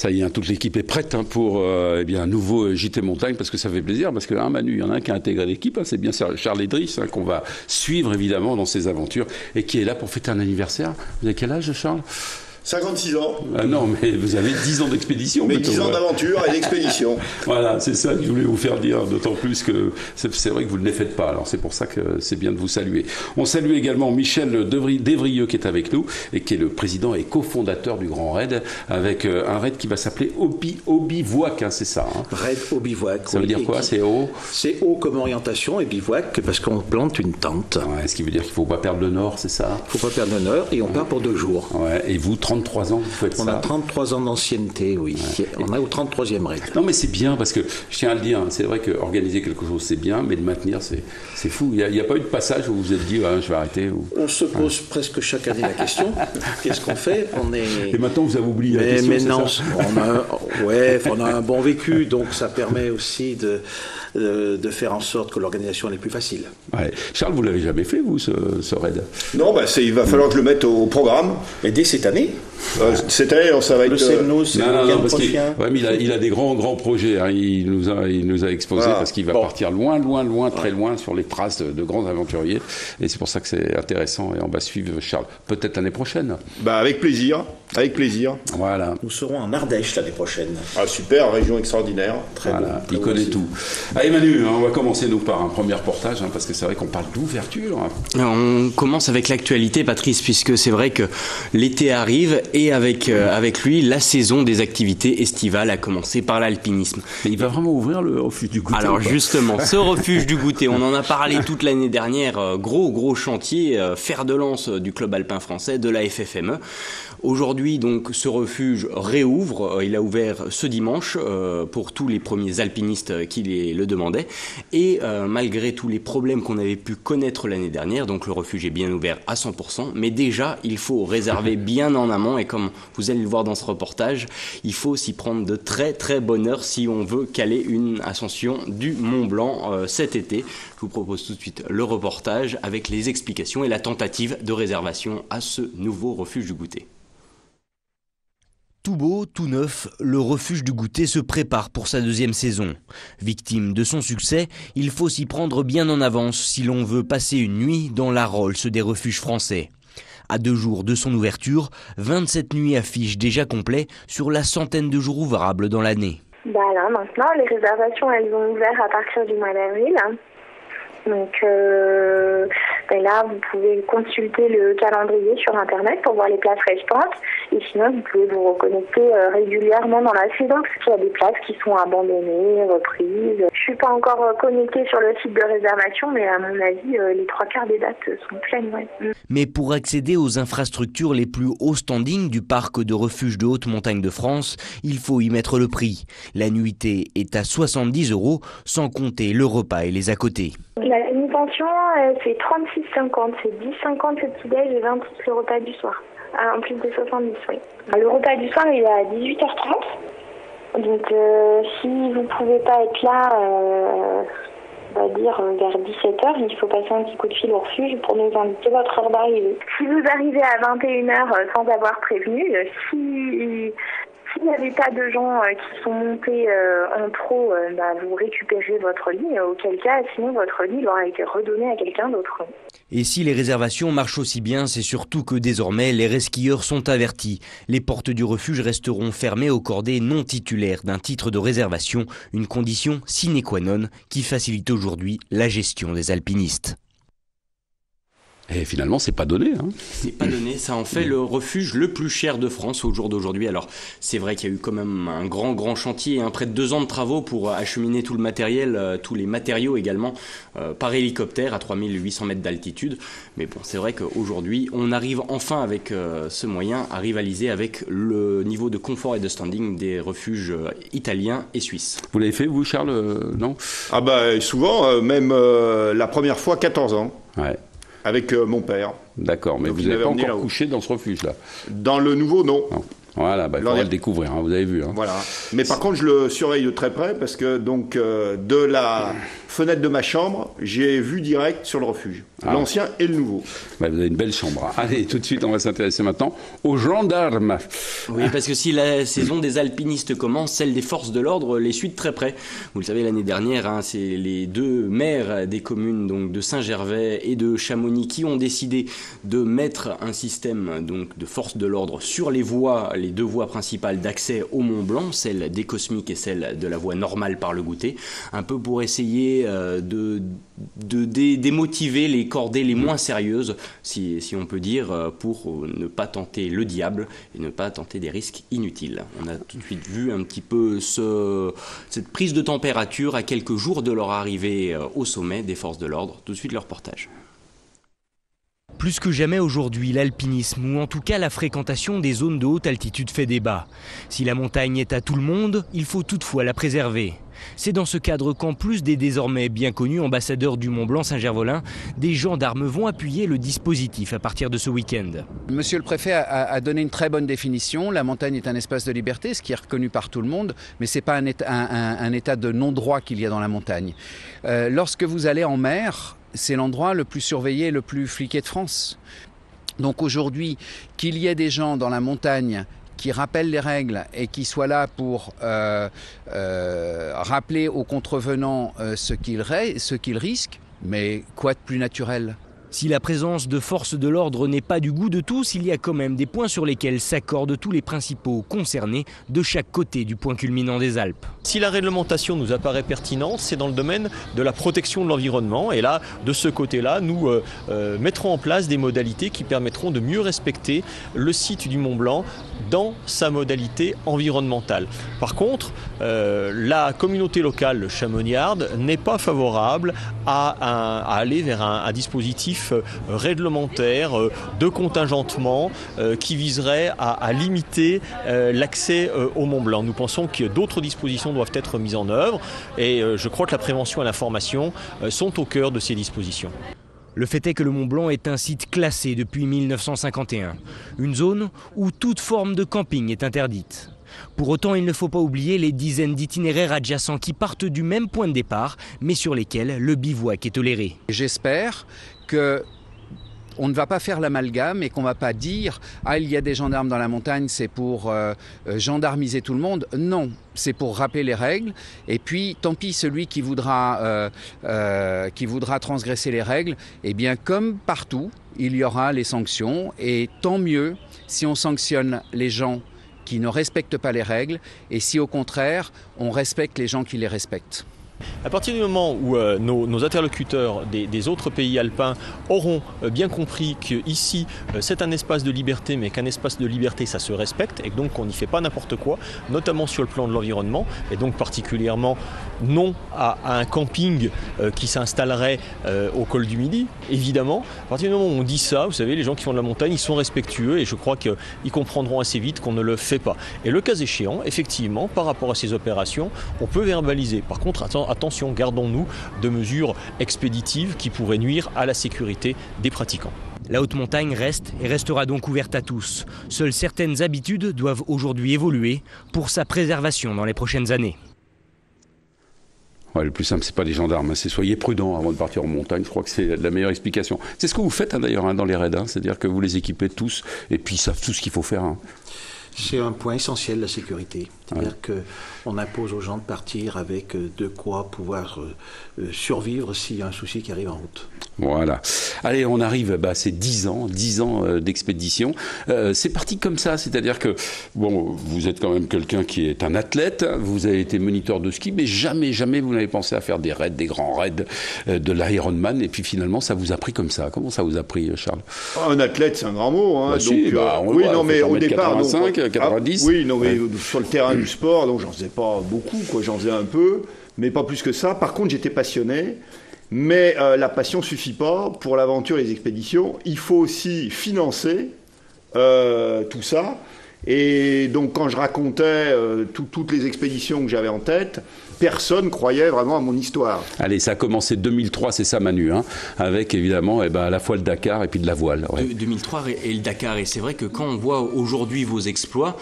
Ça y est, toute l'équipe est prête pour un nouveau JT Montagne, parce que ça fait plaisir, parce que Manu, il y en a un qui a intégré l'équipe, c'est bien Charles Edris, qu'on va suivre évidemment dans ses aventures, et qui est là pour fêter un anniversaire. Vous avez quel âge, Charles ? 56 ans. Non, mais vous avez 10 ans d'expédition. Mais 10 ans d'aventure et d'expédition. Voilà, c'est ça que je voulais vous faire dire, d'autant plus que c'est vrai que vous ne les faites pas. Alors c'est pour ça que c'est bien de vous saluer. On salue également Michel Devrieux qui est avec nous et qui est le président et cofondateur du Grand Raid, avec un raid qui va s'appeler Au Bivouac, c'est ça. Raid Au Bivouac. Ça veut dire quoi ? C'est haut ? C'est haut comme orientation et bivouac parce qu'on plante une tente. Ouais, ce qui veut dire qu'il ne faut pas perdre le nord, c'est ça ? Il ne faut pas perdre le nord et on part pour 2 jours. Ouais, et vous, 33 ans, vous faites ça. On a 33 ans d'ancienneté, oui. Ouais. On est au 33e raid. Non, mais c'est bien, parce que, je tiens à le dire, c'est vrai qu'organiser quelque chose, c'est bien, mais de maintenir, c'est fou. Il n'y a pas eu de passage où vous vous êtes dit, je vais arrêter On se pose presque chaque année la question, qu'est-ce qu'on fait ? Et maintenant, vous avez oublié la question, mais non, ça on a un bon vécu, donc ça permet aussi de faire en sorte que l'organisation est plus facile. Ouais. Charles, vous ne l'avez jamais fait, vous, ce raid ? Non, il va falloir que je le mette au programme. Et dès cette année cette année, ça va être... Le CNO, c'est le week-end prochain. Mais il a des grands projets. Il nous a exposé parce qu'il va partir loin, très loin sur les traces de grands aventuriers. Et c'est pour ça que c'est intéressant. Et on va suivre Charles. Peut-être l'année prochaine. Avec plaisir. Voilà. Nous serons en Ardèche l'année prochaine. Ah, super, région extraordinaire. Très bon. Il connaît tout. Allez Manu, on va commencer par un premier reportage, parce que c'est vrai qu'on parle d'ouverture. On commence avec l'actualité, Patrice, puisque c'est vrai que l'été arrive et avec lui, la saison des activités estivales a commencé par l'alpinisme. Mais il va vraiment ouvrir le refuge du Goûter. Alors justement, ce refuge du Goûter, on en a parlé toute l'année dernière, gros chantier, fer de lance du club alpin français, de la FFME. Aujourd'hui, donc, ce refuge réouvre. Il a ouvert ce dimanche pour tous les premiers alpinistes qui le demandaient. Et malgré tous les problèmes qu'on avait pu connaître l'année dernière, donc le refuge est bien ouvert à 100%. Mais déjà, il faut réserver bien en amont. Et comme vous allez le voir dans ce reportage, il faut s'y prendre de très très bonne heure si on veut caler une ascension du Mont Blanc cet été. Je vous propose tout de suite le reportage avec les explications et la tentative de réservation à ce nouveau refuge du Goûter. Tout beau, tout neuf, le refuge du Goûter se prépare pour sa 2e saison. Victime de son succès, il faut s'y prendre bien en avance si l'on veut passer une nuit dans la Rolls des refuges français. À 2 jours de son ouverture, 27 nuits affichent déjà complet sur la centaine de jours ouvrables dans l'année. Là, maintenant, les réservations, elles ont ouvert à partir du mois d'avril. Donc là, vous pouvez consulter le calendrier sur Internet pour voir les places restantes. Et sinon, vous pouvez vous reconnecter régulièrement dans la saison parce qu'il y a des places qui sont abandonnées, reprises. Je suis pas encore connectée sur le site de réservation, mais à mon avis, les 3/4 des dates sont pleines. Ouais. Mais pour accéder aux infrastructures les plus hauts standing du parc de refuge de haute montagne de France, il faut y mettre le prix. La nuitée est à 70 €, sans compter le repas et les à côté. La nuit-pension, c'est 36,50. C'est 10,50 le petit-déj et 28 le repas du soir. En plus de 70, oui. Le repas du soir, il est à 18h30. Donc, si vous ne pouvez pas être là, on va dire vers 17h, il faut passer un petit coup de fil au refuge pour nous indiquer votre heure d'arrivée. Si vous arrivez à 21h sans avoir prévenu, s'il y a des tas de gens qui sont montés en pro, vous récupérez votre lit, auquel cas, sinon votre lit aura été redonné à quelqu'un d'autre. Et si les réservations marchent aussi bien, c'est surtout que désormais, les resquilleurs sont avertis. Les portes du refuge resteront fermées aux cordées non titulaires d'un titre de réservation, une condition sine qua non qui facilite aujourd'hui la gestion des alpinistes. Et finalement, c'est pas donné. C'est pas donné, ça en fait le refuge le plus cher de France au jour d'aujourd'hui. Alors, c'est vrai qu'il y a eu quand même un grand chantier, près de 2 ans de travaux pour acheminer tout le matériel, tous les matériaux également, par hélicoptère à 3800 mètres d'altitude. Mais bon, c'est vrai qu'aujourd'hui, on arrive enfin avec ce moyen à rivaliser avec le niveau de confort et de standing des refuges italiens et suisses. Vous l'avez fait, vous, Charles, non ? Souvent, même la première fois, 14 ans. Ouais. Avec mon père. D'accord, mais donc vous n'avez pas encore couché dans ce refuge-là ? Dans le nouveau, non. Voilà, il faudra le découvrir, vous avez vu. Voilà. Mais par contre, je le surveille de très près parce que donc de la fenêtre de ma chambre, j'ai vu direct sur le refuge, l'ancien et le nouveau. Vous avez une belle chambre. Allez, tout de suite, on va s'intéresser maintenant aux gendarmes. Oui, parce que si la saison des alpinistes commence, celle des forces de l'ordre les suit de très près. Vous le savez, l'année dernière, c'est les deux maires des communes donc de Saint-Gervais et de Chamonix qui ont décidé de mettre un système donc de forces de l'ordre sur les deux voies principales d'accès au Mont Blanc, celle des Cosmiques et celle de la voie normale par le Goutet, un peu pour essayer de démotiver les cordées les moins sérieuses, si on peut dire, pour ne pas tenter le diable et ne pas tenter des risques inutiles. On a tout de suite vu un petit peu cette prise de température à quelques jours de leur arrivée au sommet des forces de l'ordre. Tout de suite le reportage. Plus que jamais aujourd'hui, l'alpinisme, ou en tout cas la fréquentation des zones de haute altitude fait débat. Si la montagne est à tout le monde, il faut toutefois la préserver. C'est dans ce cadre qu'en plus des désormais bien connus ambassadeurs du Mont Blanc Saint-Gervolin, des gendarmes vont appuyer le dispositif à partir de ce week-end. Monsieur le préfet a donné une très bonne définition. La montagne est un espace de liberté, ce qui est reconnu par tout le monde, mais ce n'est pas un état de non-droit qu'il y a dans la montagne. Lorsque vous allez en mer, c'est l'endroit le plus surveillé et le plus fliqué de France. Donc aujourd'hui, qu'il y ait des gens dans la montagne qui rappellent les règles et qui soient là pour rappeler aux contrevenants ce qu'ils risquent, mais quoi de plus naturel ? Si la présence de forces de l'ordre n'est pas du goût de tous, il y a quand même des points sur lesquels s'accordent tous les principaux concernés de chaque côté du point culminant des Alpes. Si la réglementation nous apparaît pertinente, c'est dans le domaine de la protection de l'environnement. Et là, de ce côté-là, nous mettrons en place des modalités qui permettront de mieux respecter le site du Mont Blanc dans sa modalité environnementale. Par contre, la communauté locale chamoniarde n'est pas favorable à aller vers un dispositif réglementaire de contingentement qui viserait à limiter l'accès au Mont Blanc. Nous pensons que d'autres dispositions doivent être mises en œuvre et je crois que la prévention et l'information sont au cœur de ces dispositions. Le fait est que le Mont Blanc est un site classé depuis 1951, une zone où toute forme de camping est interdite. Pour autant, il ne faut pas oublier les dizaines d'itinéraires adjacents qui partent du même point de départ, mais sur lesquels le bivouac est toléré. J'espère qu'on ne va pas faire l'amalgame et qu'on ne va pas dire « Ah, il y a des gendarmes dans la montagne, c'est pour gendarmiser tout le monde ». Non, c'est pour rappeler les règles. Et puis, tant pis, celui qui voudra transgresser les règles, eh bien, comme partout, il y aura les sanctions. Et tant mieux si on sanctionne les gens qui ne respectent pas les règles et si au contraire, on respecte les gens qui les respectent. À partir du moment où nos interlocuteurs des autres pays alpins auront bien compris qu'ici c'est un espace de liberté, mais qu'un espace de liberté ça se respecte et donc on n'y fait pas n'importe quoi, notamment sur le plan de l'environnement et donc particulièrement non à un camping qui s'installerait au col du Midi, évidemment. À partir du moment où on dit ça, vous savez, les gens qui font de la montagne, ils sont respectueux et je crois qu'ils comprendront assez vite qu'on ne le fait pas. Et le cas échéant, effectivement, par rapport à ces opérations, on peut verbaliser. Par contre, attention, gardons-nous de mesures expéditives qui pourraient nuire à la sécurité des pratiquants. La haute montagne reste et restera donc ouverte à tous. Seules certaines habitudes doivent aujourd'hui évoluer pour sa préservation dans les prochaines années. Ouais, le plus simple, c'est pas les gendarmes, c'est soyez prudents avant de partir en montagne. Je crois que c'est la meilleure explication. C'est ce que vous faites d'ailleurs dans les raids, c'est-à-dire que vous les équipez tous et puis ils savent tout ce qu'il faut faire. C'est un point essentiel, la sécurité. C'est-à-dire qu'on impose aux gens de partir avec de quoi pouvoir survivre s'il y a un souci qui arrive en route. Voilà. Allez, on arrive, c'est 10 ans d'expédition. C'est parti comme ça, c'est-à-dire que, vous êtes quand même quelqu'un qui est un athlète, vous avez été moniteur de ski, mais jamais vous n'avez pensé à faire des raids, des grands raids de l'Ironman, et puis finalement, ça vous a pris comme ça. Comment ça vous a pris, Charles ? Un athlète, c'est un grand mot. Mais au départ... 90. Oui, non, mais sur le terrain du sport, donc j'en faisais pas beaucoup, j'en faisais un peu, mais pas plus que ça. Par contre, j'étais passionné, mais la passion suffit pas pour l'aventure et les expéditions. Il faut aussi financer tout ça. Et donc, quand je racontais toutes les expéditions que j'avais en tête, personne croyait vraiment à mon histoire. Allez, ça a commencé 2003, c'est ça Manu, avec évidemment à la fois le Dakar et puis de la voile. Ouais. 2003 et le Dakar, et c'est vrai que quand on voit aujourd'hui vos exploits,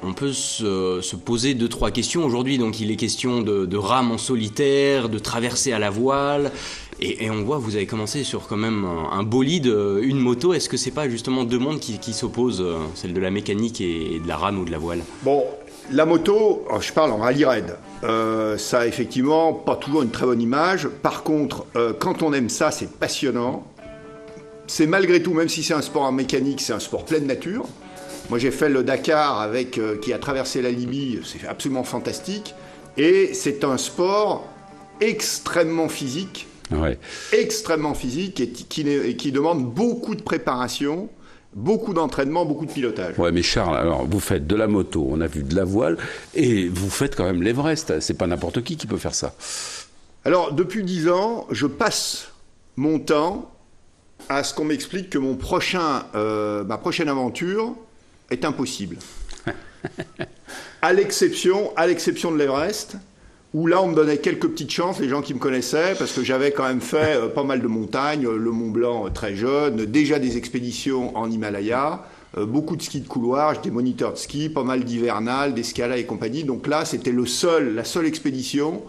On peut se poser 2-3 questions aujourd'hui. Donc il est question de rame en solitaire, de traversée à la voile. Et on voit, vous avez commencé sur quand même un bolide, une moto. Est-ce que c'est pas justement deux mondes qui s'opposent, celle de la mécanique et de la rame ou de la voile? Bon, la moto, je parle en rallye raid. Ça a effectivement pas toujours une très bonne image. Par contre, quand on aime ça, c'est passionnant. C'est malgré tout, même si c'est un sport en mécanique, c'est un sport pleine nature. Moi, j'ai fait le Dakar qui a traversé la Libye, c'est absolument fantastique. Et c'est un sport extrêmement physique, extrêmement physique et qui demande beaucoup de préparation, beaucoup d'entraînement, beaucoup de pilotage. Ouais, mais Charles, alors vous faites de la moto, on a vu de la voile, et vous faites quand même l'Everest. C'est pas n'importe qui peut faire ça. Alors, depuis 10 ans, je passe mon temps à ce qu'on m'explique que ma prochaine aventure est impossible. à l'exception de l'Everest, où là on me donnait quelques petites chances, les gens qui me connaissaient, parce que j'avais quand même fait pas mal de montagnes, le Mont Blanc très jeune, déjà des expéditions en Himalaya, beaucoup de ski de couloir, j'étais moniteur de ski, pas mal d'hivernales, d'escalade et compagnie. Donc là c'était la seule expédition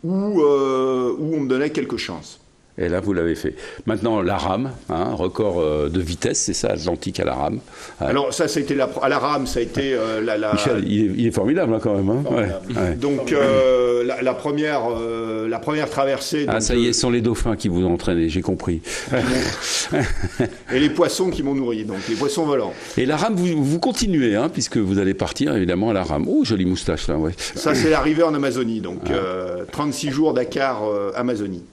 où on me donnait quelques chances. Et là, vous l'avez fait. Maintenant, la rame, record de vitesse, c'est ça, Atlantique à la rame. Alors ça, c'était à la rame, ça a été Michel, il est formidable quand même. Ouais. Donc la première traversée. Ah, ça y est, ce sont les dauphins qui vous ont entraîné, j'ai compris. Et les poissons qui m'ont nourri, donc les poissons volants. Et la rame, vous continuez, puisque vous allez partir évidemment à la rame. Oh, jolie moustache là, ouais. Ça, c'est l'arrivée en Amazonie, donc 36 jours Dakar, Amazonie.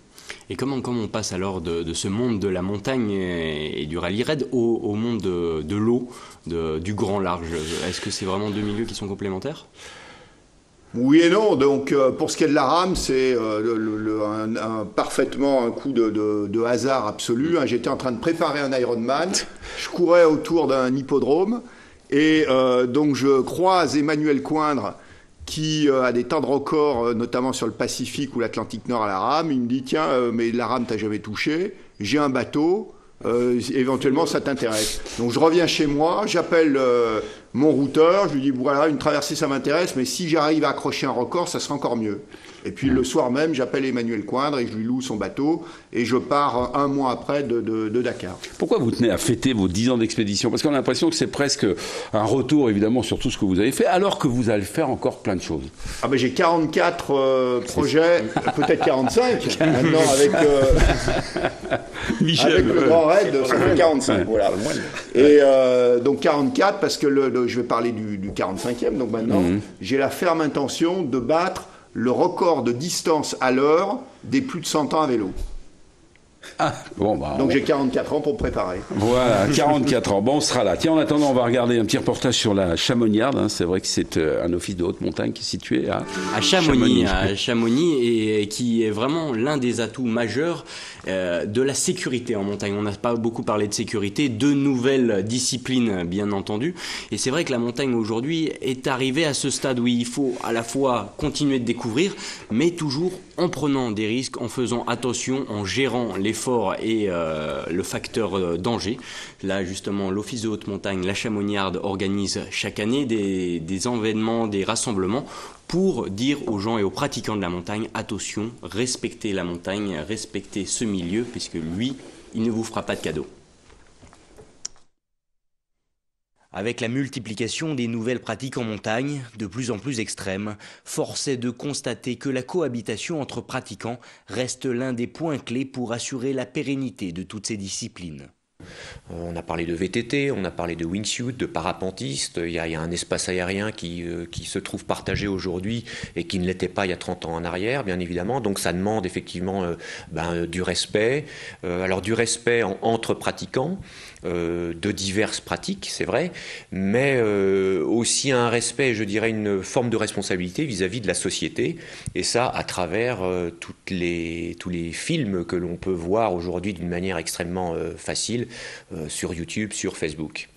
Et comment on passe alors de ce monde de la montagne et du rallye raid au monde de l'eau, du grand large? Est-ce que c'est vraiment deux milieux qui sont complémentaires? Oui et non. Donc pour ce qui est de la rame, c'est parfaitement un coup de hasard absolu. J'étais en train de préparer un Ironman. Je courais autour d'un hippodrome et donc je croise Emmanuel Coindre, qui a des temps de record, notamment sur le Pacifique ou l'Atlantique Nord à la rame. Il me dit, tiens, mais la rame, t'as jamais touché. J'ai un bateau, éventuellement, ça t'intéresse. Donc je reviens chez moi, j'appelle mon routeur, je lui dis, voilà, une traversée, ça m'intéresse, mais si j'arrive à accrocher un record, ça sera encore mieux. Et puis le soir même, j'appelle Emmanuel Coindre et je lui loue son bateau et je pars un mois après de Dakar. Pourquoi vous tenez à fêter vos 10 ans d'expédition? Parce qu'on a l'impression que c'est presque un retour évidemment sur tout ce que vous avez fait, alors que vous allez faire encore plein de choses. Ah ben j'ai 44 projets, peut-être 45 maintenant avec Michel, avec le Grand Raid, ça fait 45. Voilà. Et donc 44 parce que je vais parler du 45e, donc maintenant j'ai la ferme intention de battre le record de distance à l'heure des plus de 100 ans à vélo. Donc j'ai 44 ans pour me préparer. Voilà, 44 ans. Bon, on sera là. Tiens, en attendant, on va regarder un petit reportage sur la Chamoniarde. C'est vrai que c'est un office de haute montagne qui est situé à Chamonix, et qui est vraiment l'un des atouts majeurs de la sécurité en montagne. On n'a pas beaucoup parlé de sécurité, de nouvelles disciplines, bien entendu. Et c'est vrai que la montagne aujourd'hui est arrivée à ce stade où il faut à la fois continuer de découvrir, mais toujours en prenant des risques, en faisant attention, en gérant l'effort et le facteur danger. Là, justement, l'Office de haute montagne, la Chamoniarde, organise chaque année des événements, des rassemblements pour dire aux gens et aux pratiquants de la montagne, attention, respectez la montagne, respectez ce milieu, puisque lui, il ne vous fera pas de cadeau. Avec la multiplication des nouvelles pratiques en montagne, de plus en plus extrêmes, force est de constater que la cohabitation entre pratiquants reste l'un des points clés pour assurer la pérennité de toutes ces disciplines. On a parlé de VTT, on a parlé de wingsuit, de parapentiste. Il y a un espace aérien qui se trouve partagé aujourd'hui et qui ne l'était pas il y a 30 ans en arrière, bien évidemment. Donc ça demande effectivement du respect. Alors du respect entre pratiquants, de diverses pratiques, c'est vrai, mais aussi un respect, je dirais, une forme de responsabilité vis-à-vis de la société. Et ça, à travers tous les films que l'on peut voir aujourd'hui d'une manière extrêmement facile sur YouTube, sur Facebook.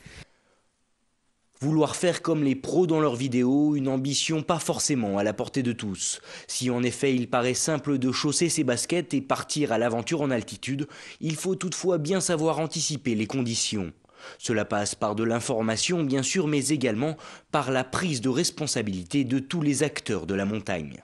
Vouloir faire comme les pros dans leurs vidéos, une ambition pas forcément à la portée de tous. Si en effet il paraît simple de chausser ses baskets et partir à l'aventure en altitude, il faut toutefois bien savoir anticiper les conditions. Cela passe par de l'information bien sûr, mais également par la prise de responsabilité de tous les acteurs de la montagne.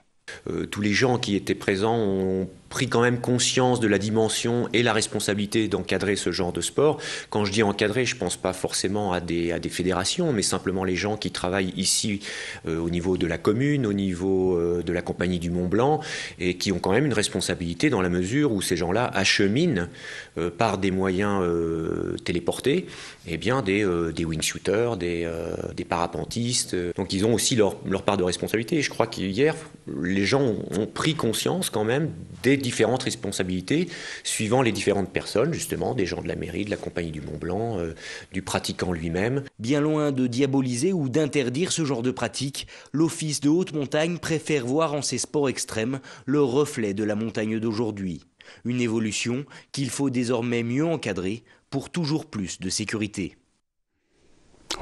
Tous les gens qui étaient présents ont pris quand même conscience de la dimension et la responsabilité d'encadrer ce genre de sport. Quand je dis encadrer, je ne pense pas forcément à des fédérations, mais simplement les gens qui travaillent ici au niveau de la commune, au niveau de la Compagnie du Mont Blanc, et qui ont quand même une responsabilité dans la mesure où ces gens-là acheminent par des moyens téléportés eh bien, des wingsuiters, des parapentistes. Donc ils ont aussi leur part de responsabilité. Et je crois qu'hier, les gens ont pris conscience quand même des différentes responsabilités suivant les différentes personnes, justement, des gens de la mairie, de la Compagnie du Mont Blanc, du pratiquant lui-même. Bien loin de diaboliser ou d'interdire ce genre de pratique, l'Office de haute montagne préfère voir en ces sports extrêmes le reflet de la montagne d'aujourd'hui. Une évolution qu'il faut désormais mieux encadrer pour toujours plus de sécurité.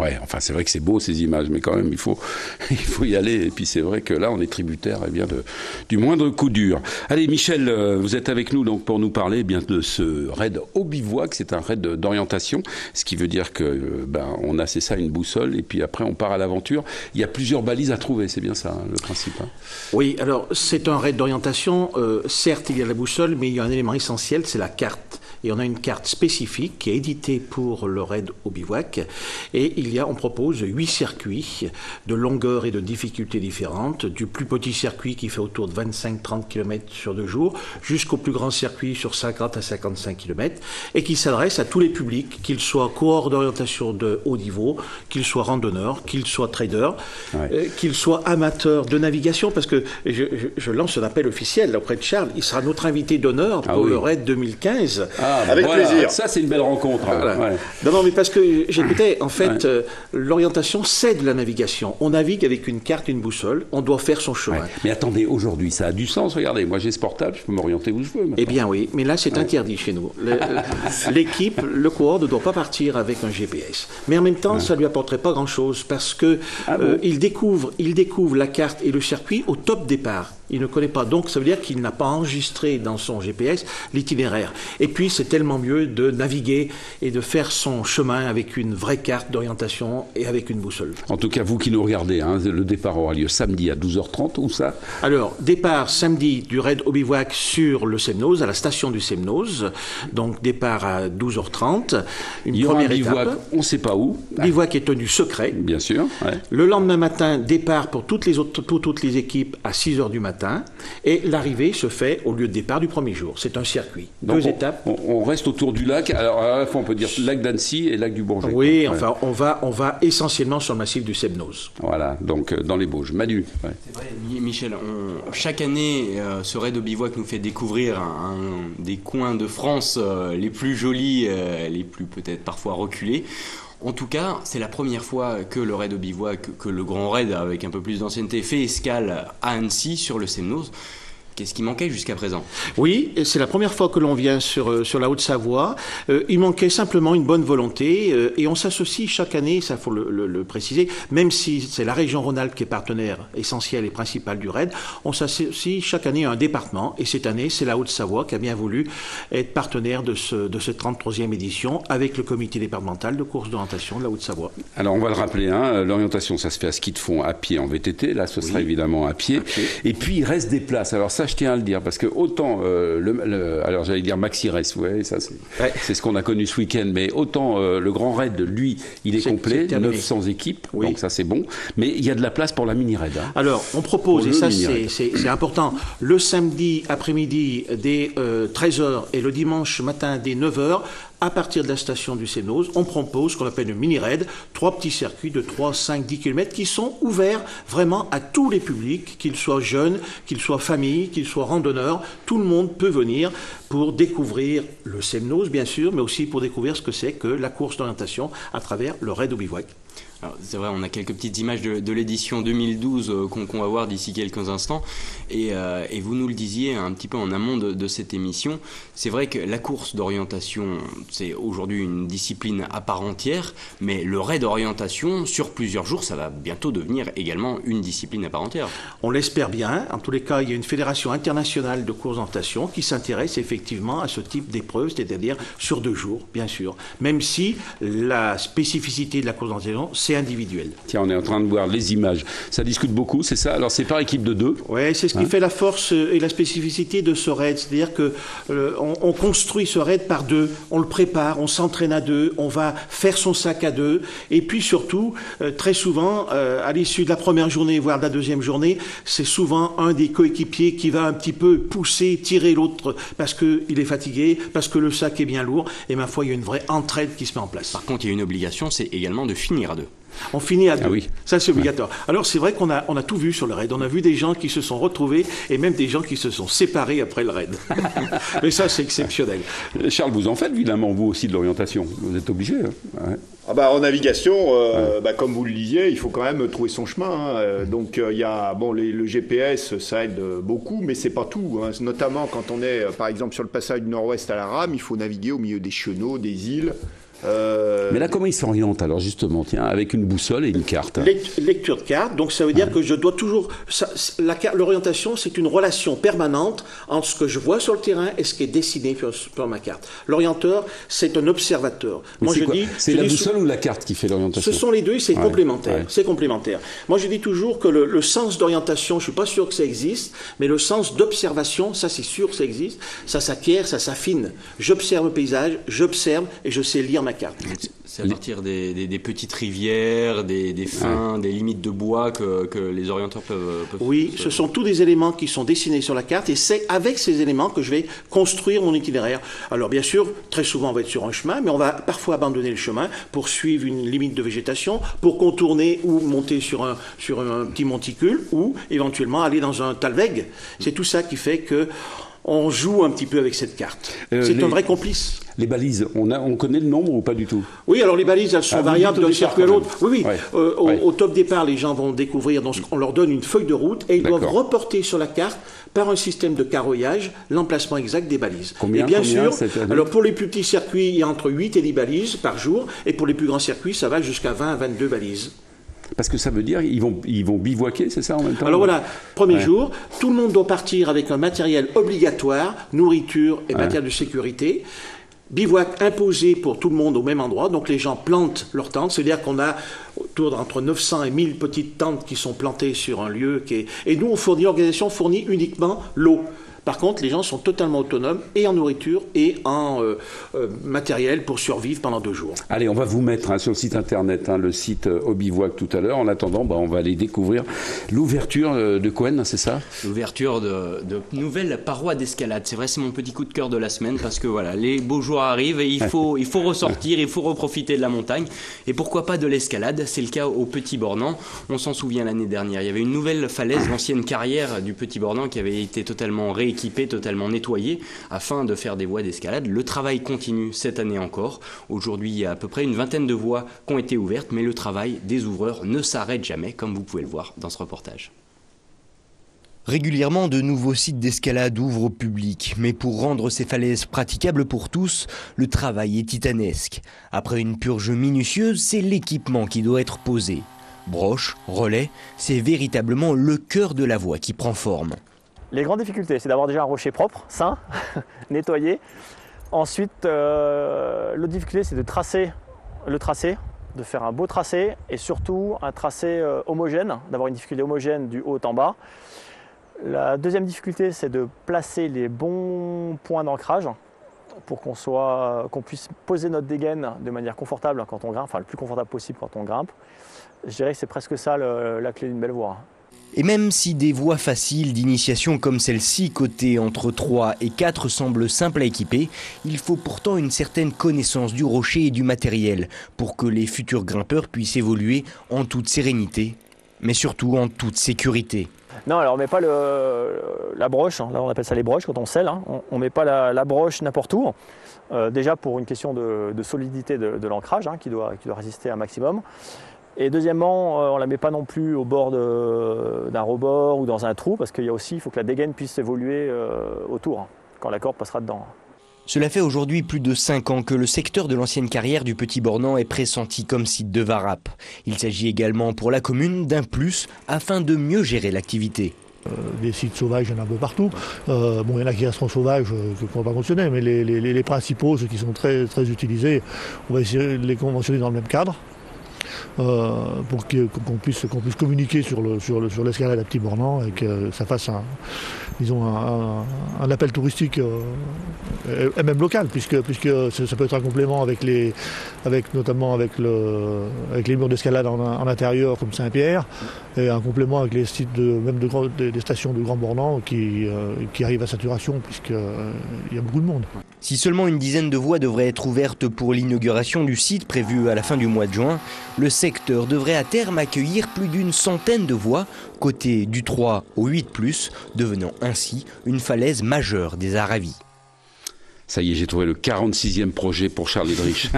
Ouais, enfin c'est vrai que c'est beau ces images, mais quand même il faut y aller. Et puis c'est vrai que là on est tributaire du moindre coup dur. Allez Michel, vous êtes avec nous donc pour nous parler bien de ce raid au bivouac. C'est un raid d'orientation, ce qui veut dire que on a une boussole et puis après on part à l'aventure. Il y a plusieurs balises à trouver, c'est bien ça hein, le principe. Hein. Oui, alors c'est un raid d'orientation. Certes il y a la boussole, mais il y a un élément essentiel, c'est la carte. Et on a une carte spécifique qui est éditée pour le raid au bivouac. Et on propose 8 circuits de longueur et de difficulté différentes, du plus petit circuit qui fait autour de 25-30 km sur 2 jours, jusqu'au plus grand circuit sur 50 à 55 km, et qui s'adresse à tous les publics, qu'ils soient coureurs d'orientation de haut niveau, qu'ils soient randonneurs, qu'ils soient traders, qu'ils soient amateurs de navigation, parce que je lance un appel officiel là, auprès de Charles, il sera notre invité d'honneur pour le raid 2015. Avec plaisir. Ça, c'est une belle rencontre. Voilà. Ouais. Non, mais parce que j'écoutais, en fait, l'orientation, c'est de la navigation. On navigue avec une carte, une boussole, on doit faire son chemin. Ouais. Mais attendez, aujourd'hui, ça a du sens. Regardez, moi j'ai ce portable, je peux m'orienter où je veux. Maintenant. Eh bien oui, mais là c'est interdit chez nous. L'équipe, le coureur ne doit pas partir avec un GPS. Mais en même temps, ça ne lui apporterait pas grand-chose parce que il découvre la carte et le circuit au top départ. Il ne connaît pas, donc ça veut dire qu'il n'a pas enregistré dans son GPS l'itinéraire. Et puis c'est tellement mieux de naviguer et de faire son chemin avec une vraie carte d'orientation et avec une boussole. En tout cas, vous qui nous regardez, hein, le départ aura lieu samedi à 12h30, où ça ? Alors, départ samedi du raid au bivouac sur le Semnoz, à la station du Semnoz. Donc départ à 12h30. Il y aura un bivouac, on ne sait pas où. Bivouac est tenu secret. Bien sûr. Ouais. Le lendemain matin, départ pour toutes les équipes à 6h du matin. Et l'arrivée se fait au lieu de départ du premier jour. C'est un circuit. Donc 2 étapes. On reste autour du lac. Alors à la fois, on peut dire lac d'Annecy et lac du Bourget. Oui, enfin, on va essentiellement sur le massif du Semnoz. Voilà, donc dans les Bauges. Manu. Ouais. C'est vrai, Michel. Chaque année, ce raid au bivouac nous fait découvrir des coins de France les plus jolis, les plus peut-être parfois reculés. En tout cas, c'est la première fois que le raid au bivouac, que le grand raid avec un peu plus d'ancienneté, fait escale à Annecy sur le Semnoz. Qu'est-ce qui manquait jusqu'à présent ? Oui, c'est la première fois que l'on vient sur la Haute-Savoie. Il manquait simplement une bonne volonté et on s'associe chaque année, ça faut le préciser, même si c'est la région Rhône-Alpes qui est partenaire essentiel et principal du raid, on s'associe chaque année à un département et cette année, c'est la Haute-Savoie qui a bien voulu être partenaire de cette 33e édition avec le comité départemental de course d'orientation de la Haute-Savoie. Alors on va le rappeler, hein, l'orientation ça se fait à ski de fond, à pied, en VTT, là ce sera évidemment à pied. Et puis il reste des places, alors ça je tiens à le dire, parce que autant, alors j'allais dire Maxi Race, ouais, ça c'est ce qu'on a connu ce week-end, mais autant le Grand Raid, lui, il est complet, 900 équipes, donc ça c'est bon, mais il y a de la place pour la mini-raid. Hein. Alors, on propose, et ça c'est important, le samedi après-midi dès 13h et le dimanche matin dès 9h, à partir de la station du Semnoz, on propose ce qu'on appelle une mini-raid, 3 petits circuits de 3, 5, 10 km qui sont ouverts vraiment à tous les publics, qu'ils soient jeunes, qu'ils soient familles, qu'ils soient randonneurs. Tout le monde peut venir pour découvrir le Semnoz, bien sûr, mais aussi pour découvrir ce que c'est que la course d'orientation à travers le raid au bivouac. C'est vrai, on a quelques petites images de l'édition 2012 qu'on va voir d'ici quelques instants. Et vous nous le disiez un petit peu en amont de cette émission. C'est vrai que la course d'orientation, c'est aujourd'hui une discipline à part entière, mais le raid d'orientation, sur plusieurs jours, ça va bientôt devenir également une discipline à part entière. On l'espère bien. En tous les cas, il y a une fédération internationale de course d'orientation qui s'intéresse effectivement à ce type d'épreuve, c'est-à-dire sur 2 jours, bien sûr. Même si la spécificité de la course d'orientation, c'est individuel. Tiens, on est en train de voir les images. Ça discute beaucoup, c'est ça? Alors, c'est par équipe de 2. Oui, c'est ce qui fait la force et la spécificité de ce raid. C'est-à-dire qu'on construit ce raid par 2, on le prépare, on s'entraîne à 2, on va faire son sac à 2. Et puis surtout, très souvent, à l'issue de la première journée, voire de la deuxième journée, c'est souvent un des coéquipiers qui va un petit peu pousser, tirer l'autre parce qu'il est fatigué, parce que le sac est bien lourd. Et ma foi, il y a une vraie entraide qui se met en place. Par contre, il y a une obligation, c'est également de finir à 2. On finit à 2. Ah oui. Ça, c'est obligatoire. Alors, c'est vrai qu'on a tout vu sur le raid. On a vu des gens qui se sont retrouvés et même des gens qui se sont séparés après le raid. Mais ça, c'est exceptionnel. Charles, vous en faites évidemment, vous aussi, de l'orientation. Vous êtes obligé. Hein. Ouais. En navigation, comme vous le disiez, il faut quand même trouver son chemin. Hein. Donc, il y a le GPS, ça aide beaucoup, mais c'est pas tout. Hein. Notamment quand on est, par exemple, sur le passage du Nord-Ouest à la rame, il faut naviguer au milieu des chenaux, des îles. Mais là, comment il s'oriente alors justement, tiens, avec une boussole et une carte? Lecture de carte, donc ça veut dire que je dois toujours... L'orientation, c'est une relation permanente entre ce que je vois sur le terrain et ce qui est dessiné sur ma carte. L'orienteur, c'est un observateur. C'est la boussole ou la carte qui fait l'orientation? Ce sont les deux, c'est complémentaire. Ouais. C'est complémentaire. Moi, je dis toujours que le sens d'orientation, je suis pas sûr que ça existe, mais le sens d'observation, ça c'est sûr que ça existe, ça s'acquiert, ça s'affine. J'observe le paysage, j'observe et je sais lire ma carte. C'est à partir des petites rivières, des fins, des limites de bois que les orienteurs peuvent... Oui, ce sont tous des éléments qui sont dessinés sur la carte et c'est avec ces éléments que je vais construire mon itinéraire. Alors bien sûr, très souvent on va être sur un chemin, mais on va parfois abandonner le chemin pour suivre une limite de végétation, pour contourner ou monter sur un petit monticule ou éventuellement aller dans un talweg. C'est tout ça qui fait que on joue un petit peu avec cette carte. C'est un vrai complice. Les balises, on connaît le nombre ou pas du tout? Oui, alors les balises, elles sont variables d'un circuit à l'autre. Oui. Au top départ, les gens vont découvrir, donc on leur donne une feuille de route et ils doivent reporter sur la carte par un système de carroyage l'emplacement exact des balises. Combien, et bien sûr, alors pour les plus petits circuits, il y a entre 8 et 10 balises par jour, et pour les plus grands circuits, ça va jusqu'à 20 à 22 balises. Parce que ça veut dire qu'ils vont bivouaquer, c'est ça en même temps? Alors voilà, premier jour, tout le monde doit partir avec un matériel obligatoire, nourriture et matériel de sécurité. Bivouac imposé pour tout le monde au même endroit, donc les gens plantent leurs tentes, c'est-à-dire qu'on a autour d'entre 900 et 1000 petites tentes qui sont plantées sur un lieu et nous, l'organisation fournit uniquement l'eau. Par contre, les gens sont totalement autonomes et en nourriture et en matériel pour survivre pendant 2 jours. Allez, on va vous mettre sur le site internet, le site au bivouac tout à l'heure. En attendant, on va aller découvrir l'ouverture de Cohen, c'est ça? L'ouverture de nouvelles parois d'escalade. C'est vrai, c'est mon petit coup de cœur de la semaine parce que voilà, les beaux jours arrivent et il faut ressortir, il faut reprofiter de la montagne. Et pourquoi pas de l'escalade? C'est le cas au Petit Bornand. On s'en souvient l'année dernière. Il y avait une nouvelle falaise, l'ancienne carrière du Petit Bornand qui avait été totalement rééquipée, totalement nettoyé afin de faire des voies d'escalade. Le travail continue cette année encore. Aujourd'hui, il y a à peu près une vingtaine de voies qui ont été ouvertes, mais le travail des ouvreurs ne s'arrête jamais, comme vous pouvez le voir dans ce reportage. Régulièrement, de nouveaux sites d'escalade ouvrent au public, mais pour rendre ces falaises praticables pour tous, le travail est titanesque. Après une purge minutieuse, c'est l'équipement qui doit être posé. Broches, relais, c'est véritablement le cœur de la voie qui prend forme. Les grandes difficultés, c'est d'avoir déjà un rocher propre, sain, nettoyé. Ensuite, l'autre difficulté, c'est de tracer le tracé, de faire un beau tracé et surtout un tracé homogène, d'avoir une difficulté homogène du haut en bas. La deuxième difficulté, c'est de placer les bons points d'ancrage pour qu'on puisse poser notre dégaine de manière confortable quand on grimpe, enfin le plus confortable possible quand on grimpe. Je dirais que c'est presque ça la clé d'une belle voie. Et même si des voies faciles d'initiation comme celle-ci, cotées entre 3 et 4, semblent simples à équiper, il faut pourtant une certaine connaissance du rocher et du matériel pour que les futurs grimpeurs puissent évoluer en toute sérénité, mais surtout en toute sécurité. Non, alors on ne met pas la broche, là on appelle ça les broches quand on scelle, on ne met pas la broche n'importe où, déjà pour une question de solidité de l'ancrage qui doit résister un maximum. Et deuxièmement, on ne la met pas non plus au bord d'un rebord ou dans un trou, parce qu'il faut que la dégaine puisse évoluer autour, quand la corde passera dedans. Cela fait aujourd'hui plus de 5 ans que le secteur de l'ancienne carrière du Petit Bornand est pressenti comme site de varap. Il s'agit également pour la commune d'un plus afin de mieux gérer l'activité. Des sites sauvages, il y en a un peu partout. Il y en a qui resteront sauvages, qu'on ne va pas mentionner, mais les principaux, ceux qui sont très, très utilisés, on va essayer de les conventionner dans le même cadre. Pour qu'on puisse communiquer sur l'escalade à Petit Bornand et que ça fasse un appel touristique et même local, puisque ça peut être un complément notamment avec les murs d'escalade en intérieur comme Saint-Pierre, et un complément avec les sites des stations de Grand Bornand qui arrivent à saturation, puisqu'il y a beaucoup de monde. Si seulement une dizaine de voies devraient être ouvertes pour l'inauguration du site prévue à la fin du mois de juin, le secteur devrait à terme accueillir plus d'une centaine de voies, côté du 3 au 8+, devenant ainsi une falaise majeure des arts à vie. Ça y est, j'ai trouvé le 46e projet pour Charles Edrich.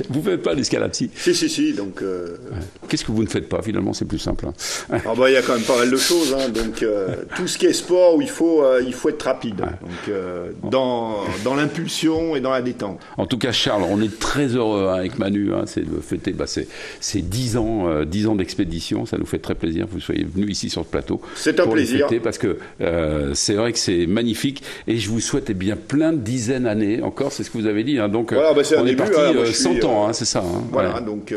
Vous ne faites pas l'escalade, si? Si. Donc, Qu'est-ce que vous ne faites pas, finalement? C'est plus simple. Il y a quand même pas mal de choses. Donc, tout ce qui est sport où il faut être rapide. Ouais. Donc, dans l'impulsion et dans la détente. En tout cas, Charles, on est très heureux avec Manu. C'est de fêter ces 10 ans d'expédition. Ça nous fait très plaisir que vous soyez venu ici sur le plateau. C'est un plaisir. Fêter, parce que c'est vrai que c'est magnifique. Et je vous souhaite plein de dizaines d'années encore, c'est ce que vous avez dit. Donc, on est parti 100 ans, c'est ça. Donc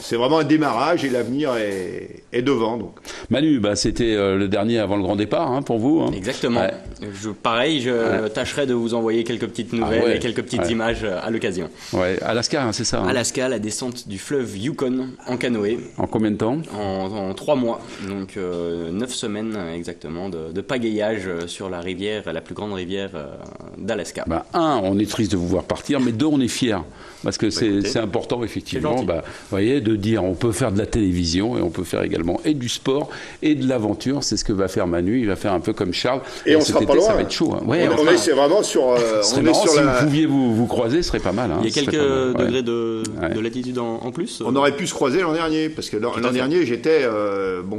c'est vraiment un démarrage et l'avenir est devant. Donc. Manu, c'était le dernier avant le grand départ pour vous. Exactement. Ouais. Je tâcherai de vous envoyer quelques petites nouvelles et quelques petites images à l'occasion. Ouais, Alaska, c'est ça. Alaska, la descente du fleuve Yukon en canoë. En combien de temps? En 3 mois. Donc 9 semaines exactement de pagayage sur la rivière, la plus grande rivière d'Alaska. 1, on est triste de vous voir partir, mais 2, on est fiers. Parce que c'est important, effectivement, vous voyez, de dire on peut faire de la télévision et on peut faire également et du sport et de l'aventure. C'est ce que va faire Manu. Il va faire un peu comme Charles. Et on sera pas loin. Ça va être chaud. C'est vraiment sur. Si vous pouviez vous croiser, ce serait pas mal. Il y a quelques degrés de latitude en plus. On aurait pu se croiser l'an dernier, parce que l'an dernier, j'étais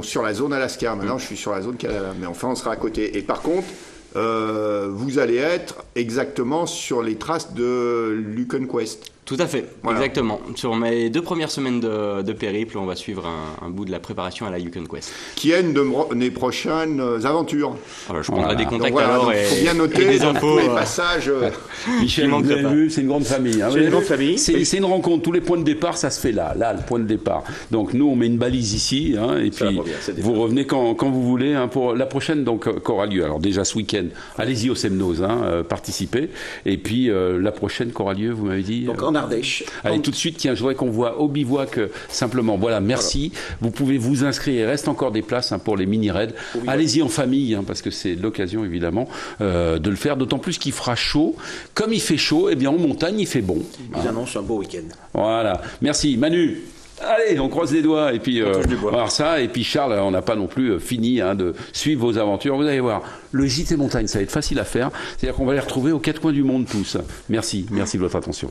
sur la zone Alaska. Maintenant, je suis sur la zone Canada. Mais enfin, on sera à côté. Et par contre, vous allez être exactement sur les traces de Yukon Quest. Tout à fait, exactement. Sur mes 2 premières semaines de périple, on va suivre un bout de la préparation à la Yukon Quest. Qui est une de mes prochaines aventures. Alors, je prendrai des contacts alors. Il faut bien noter des infos, tous les passages. Michel, vous avez vu, c'est une grande famille. C'est une grande famille. C'est une rencontre. Tous les points de départ, ça se fait là, le point de départ. Donc nous, on met une balise ici, et puis vous revenez quand vous voulez pour la prochaine qui aura lieu. Alors déjà ce week-end, allez-y au Semnoz, participez. Et puis la prochaine qui aura lieu, vous m'avez dit. Donc en Ardèche. Allez, tout de suite, je voudrais qu'on voit au bivouac simplement. Voilà, merci. Vous pouvez vous inscrire. Il reste encore des places pour les mini-raids. Allez-y en famille, parce que c'est l'occasion, évidemment, de le faire. D'autant plus qu'il fera chaud. Comme il fait chaud, en montagne, il fait bon. Ils annoncent un beau week-end. Voilà. Merci. Manu. Allez, on croise les doigts et puis on va voir ça. Et puis Charles, on n'a pas non plus fini de suivre vos aventures. Vous allez voir, le JT Montagne, ça va être facile à faire. C'est-à-dire qu'on va les retrouver aux 4 coins du monde tous. Merci de votre attention.